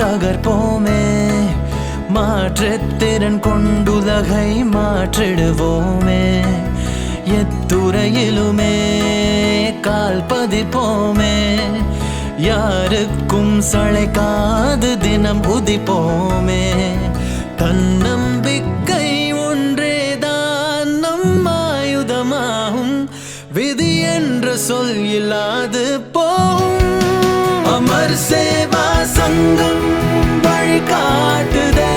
தகர்ப்போமே, மாற்றுத்திறன் கொண்டுலகை மாற்றிடுவோமே, எத்துறையிலுமே கால் பதிப்போமே, யாருக்கும் சளைக்காது தினம் உதிப்போமே. தன்னம்பிக்கை ஒன்றேதான் நம் ஆயுதமாகும், விதி என்ற சொல் இல்லாது போகும். அமர் சேவா சங்கம் வழிகாட்டுதே.